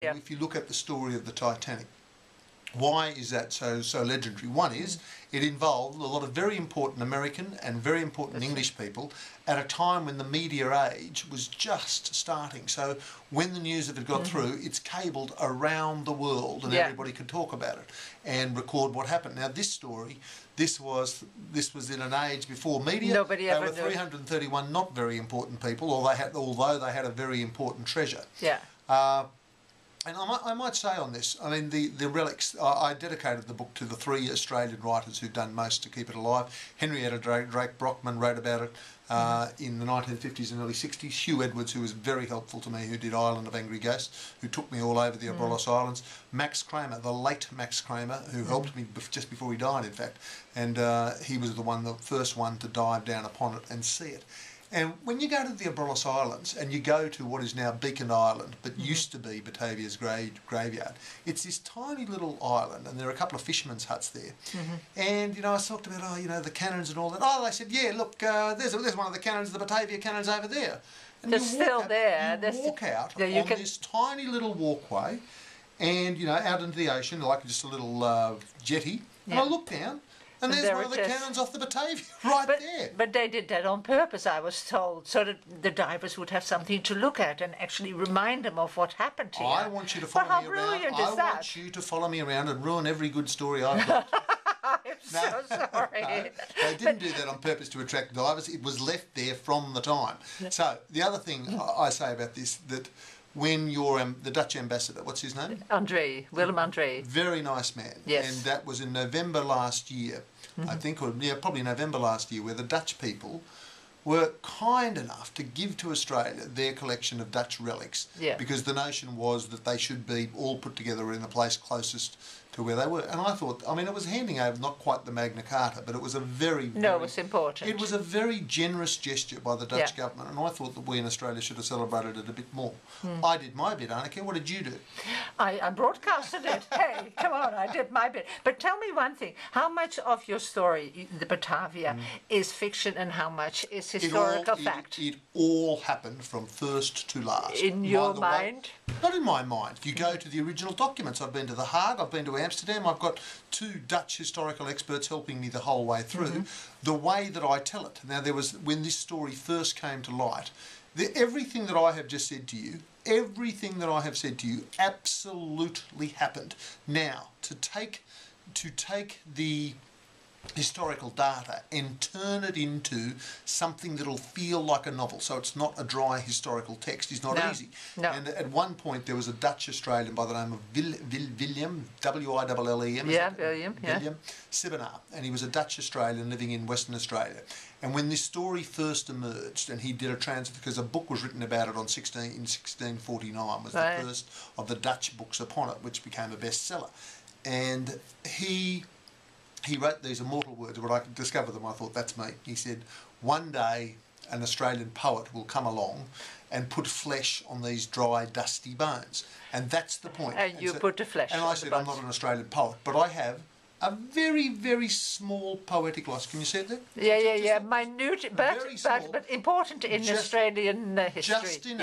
Yeah. If you look at the story of the Titanic, why is that so legendary? One is it involved a lot of very important American and very important English people at a time when the media age was just starting. So when the news of it got through, it's cabled around the world and everybody could talk about it and record what happened. Now this story, this was in an age before media. Nobody they ever were knew. 331 not very important people, although they had a very important treasure. Yeah. And I might say on this, I mean, the relics, I dedicated the book to the 3 Australian writers who've done most to keep it alive. Henrietta Drake Brockman wrote about it in the 1950s and early 60s. Hugh Edwards, who was very helpful to me, who did Island of Angry Ghosts, who took me all over the Abrolhos Islands. Max Kramer, the late Max Kramer, who helped me just before he died, in fact. And he was the first one to dive down upon it and see it. And when you go to the Abrolhos Islands and you go to what is now Beacon Island, but used to be Batavia's graveyard, it's this tiny little island, and there are a couple of fishermen's huts there. And, you know, I talked about, the cannons and all that. Oh, they said, yeah, look, there's one of the cannons, the Batavia cannons over there. And They're still there. You walk out on this tiny little walkway and, out into the ocean, like just a little jetty, and I look down. And there's one of the cannons off the Batavia there. But they did that on purpose, I was told, so that the divers would have something to look at and actually remind them of what happened to you. I want you to follow me around. I want you to follow me around and ruin every good story I've got. I'm so sorry. They didn't do that on purpose to attract divers. It was left there from the time. So the other thing I say about this, that when you're the Dutch ambassador, what's his name? Willem André. Very nice man. Yes. And that was in November last year, I think, or probably November last year, where the Dutch people were kind enough to give to Australia their collection of Dutch relics, because the notion was that they should be all put together in the place closest to where they were. And I thought, I mean, it was handing over not quite the Magna Carta, but it was a very it was important. It was a very generous gesture by the Dutch government, and I thought that we in Australia should have celebrated it a bit more. I did my bit, Anneke. What did you do? I broadcasted it. Hey, come on, I did my bit. But tell me one thing. How much of your story, the Batavia, is fiction and how much is historical fact? It all happened from first to last. In your mind? Not in my mind. You go to the original documents. I've been to The Hague, I've been to Amsterdam, I've got 2 Dutch historical experts helping me the whole way through. The way that I tell it. Now, when this story first came to light, everything that I have just said to you, absolutely happened. Now, to take the historical data and turn it into something that'll feel like a novel, so it's not a dry historical text, is not easy. No. And at one point there was a Dutch Australian by the name of Willem, W-I-L-L-E-M, Willem Sibinaar, and he was a Dutch Australian living in Western Australia. And when this story first emerged, and he did a because a book was written about it in 1649, was the first of the Dutch books upon it, which became a bestseller. And he wrote these immortal words. When I could discover them, I thought, that's me. He said, one day an Australian poet will come along and put flesh on these dry, dusty bones. And that's the point. And you put the flesh on the bones. And I said, I'm not an Australian poet, but I have a very, very small poetic loss. Can you see it there? Yeah. Minute, but important in Australian history.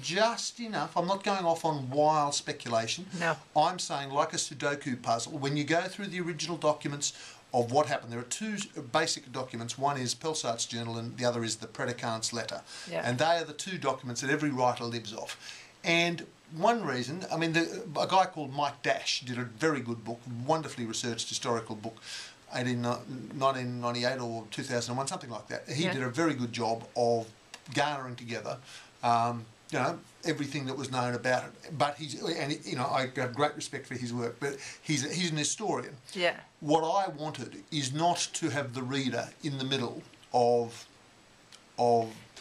Just enough. I'm not going off on wild speculation. No. I'm saying, like a Sudoku puzzle, when you go through the original documents of what happened, there are 2 basic documents. One is Pelsart's journal and the other is the Predicant's letter. And they are the 2 documents that every writer lives off. And one reason, I mean, a guy called Mike Dash did a very good book, wonderfully researched historical book, 1998 or 2001, something like that. He did a very good job of garnering together, everything that was known about it. But I have great respect for his work. But he's an historian. Yeah. What I wanted is not to have the reader in the middle of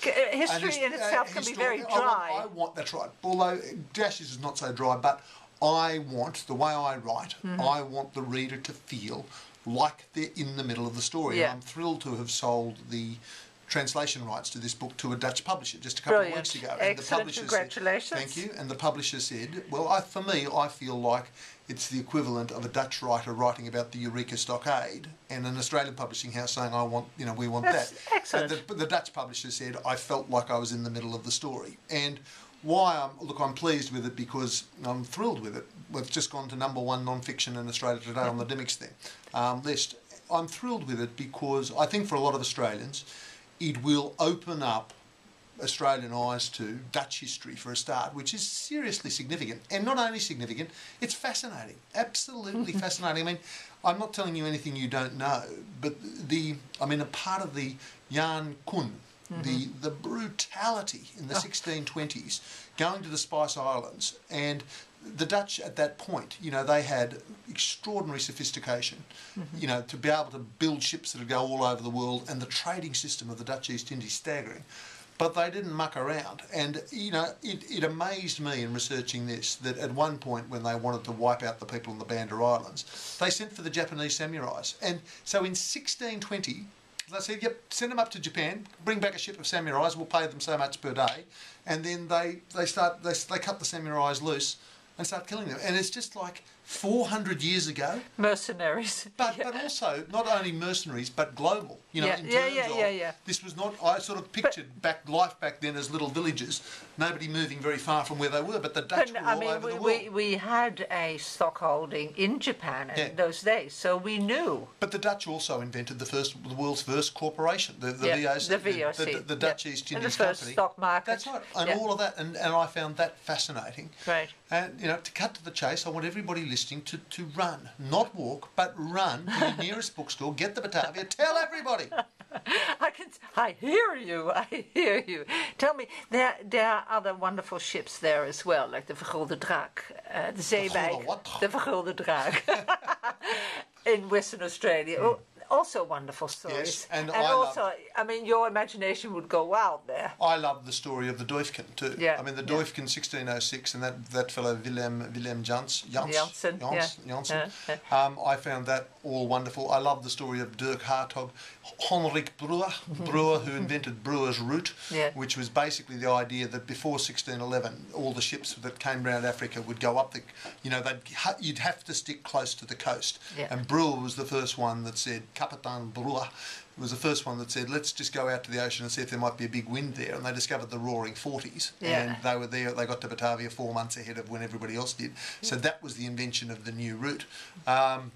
history in itself can be very dry. That's right. Although Dash's is not so dry, but I want, the way I write, I want the reader to feel like they're in the middle of the story. And I'm thrilled to have sold the translation rights to this book to a Dutch publisher just a couple of weeks ago. And Excellent, congratulations. Thank you. And the publisher said, well, for me, I feel like it's the equivalent of a Dutch writer writing about the Eureka Stockade and an Australian publishing house saying, we want That's that. excellent. And the Dutch publisher said, I felt like I was in the middle of the story. And I'm pleased with it because I'm thrilled with it. We've just gone to #1 non-fiction in Australia today on the Dymocks list. I'm thrilled with it because I think for a lot of Australians, it will open up Australian eyes to Dutch history for a start, which is seriously significant. And not only significant, it's fascinating, absolutely fascinating. I mean, I'm not telling you anything you don't know, but a part of the Jan Kun, the brutality in the 1620s, going to the Spice Islands, and the Dutch at that point, they had extraordinary sophistication, to be able to build ships that would go all over the world, and the trading system of the Dutch East Indies, staggering. But they didn't muck around, and it amazed me in researching this that at one point when they wanted to wipe out the people on the Banda Islands, they sent for the Japanese samurais. And so in 1620, they said, yep, send them up to Japan, bring back a ship of samurais, we'll pay them so much per day. And then they cut the samurais loose and start killing them. And it's just like 400 years ago. Mercenaries. But also, not only mercenaries, but global. In terms of, this was not, I sort of pictured life back then as little villages, nobody moving very far from where they were, but the Dutch were all over the world. We had a stockholding in Japan in those days, so we knew. But the Dutch also invented the world's first corporation, the VOC, the Dutch East Indies Company. And the first stock market. That's right, and all of that, and I found that fascinating. Right. And, to cut to the chase, I want everybody listening to run, not walk, but run to your nearest bookstore, get the Batavia, tell everybody. I hear you. Tell me, there are other wonderful ships there as well, like the Vergulde Draak, the Zeebeek, the Vergulde Draak, in Western Australia. Also wonderful stories. Yes, and also, your imagination would go wild there. I love the story of the Duifken too. Yeah. The Duifken 1606 and that fellow Willem Janssen. I found that all wonderful. I love the story of Dirk Hartog, Henrik Brewer, who invented Brewer's route, which was basically the idea that before 1611, all the ships that came around Africa would go up you'd have to stick close to the coast. Yeah. And Brewer was the first one that said, Kapitan Brewer was the first one that said, let's just go out to the ocean and see if there might be a big wind there. And they discovered the roaring 40s. Yeah. And they were there, they got to Batavia 4 months ahead of when everybody else did. So that was the invention of the new route. And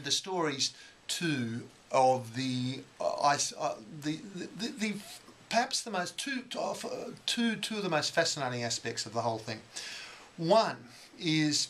the stories too of perhaps the most two of the most fascinating aspects of the whole thing. One is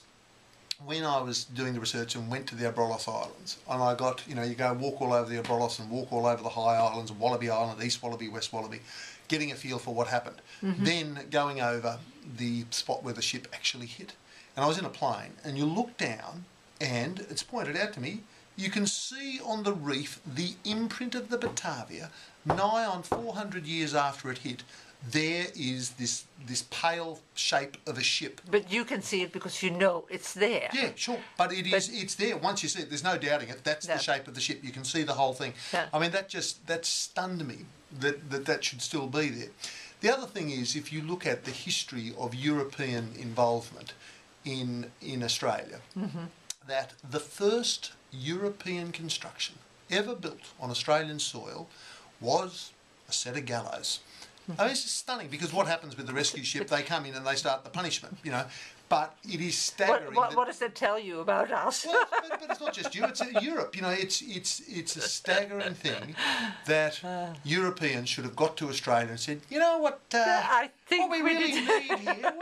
when I was doing the research and went to the Abrolhos Islands, and I got, you go walk all over the Abrolhos and walk all over the high islands, Wallaby Island, East Wallaby, West Wallaby, getting a feel for what happened. Then going over the spot where the ship actually hit. And I was in a plane, and you look down, and it's pointed out to me, you can see on the reef the imprint of the Batavia, nigh on 400 years after it hit. There is this pale shape of a ship. But you can see it because you know it's there. Yeah, sure. But it's there. Once you see it, there's no doubting it. That's the shape of the ship. You can see the whole thing. Yeah. That stunned me that should still be there. The other thing is, if you look at the history of European involvement in Australia, that the first European construction ever built on Australian soil was a set of gallows. It's just stunning because what happens with the rescue ship? They come in and they start the punishment, But it is staggering. What does that tell you about us? Well, but it's not just you. It's Europe. It's a staggering thing that Europeans should have got to Australia and said, you know what? I think what we really need here,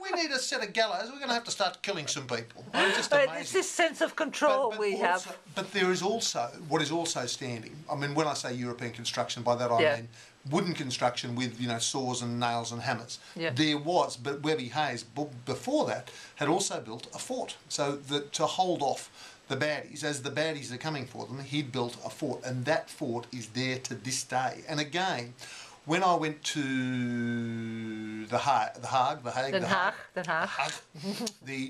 we need a set of gallows. We're going to have to start killing some people. It's just amazing. It's this sense of control we have. But there is also what is also standing. When I say European construction, by that I mean wooden construction with saws and nails and hammers. Yeah. There was, but Webby Hayes before that had also built a fort, so that to hold off the baddies as the baddies are coming for them, he'd built a fort, and that fort is there to this day. And again, when I went to the Hague,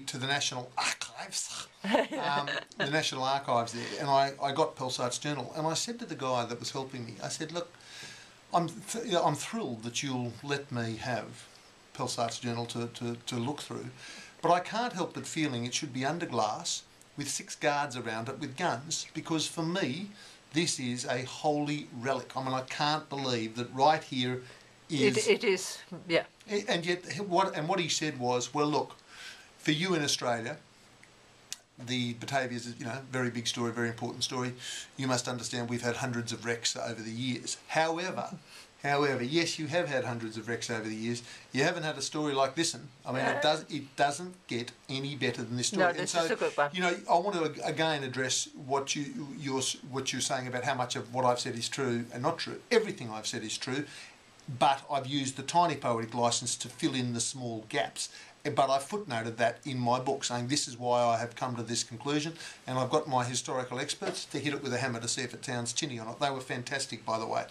to the National Archives, the National Archives there, and I got Pelsart's journal, and I said to the guy that was helping me, I said, look, I'm thrilled that you'll let me have Pelsart's journal to look through, but I can't help but feeling it should be under glass with 6 guards around it with guns, because for me this is a holy relic. I can't believe that right here is... It is, yeah. And yet, what he said was, well, look, for you in Australia, the Batavia is, you know, very big story, very important story. You must understand we've had hundreds of wrecks over the years. However, yes, you have had hundreds of wrecks over the years. You haven't had a story like this one. I mean, it doesn't get any better than this story. No, this is a good one. You know, I want to again address what you're saying about how much of what I've said is true and not true. Everything I've said is true, but I've used the tiny poetic license to fill in the small gaps. But I footnoted that in my book, saying this is why I have come to this conclusion, and I've got my historical experts to hit it with a hammer to see if it sounds tinny or not. They were fantastic, by the way.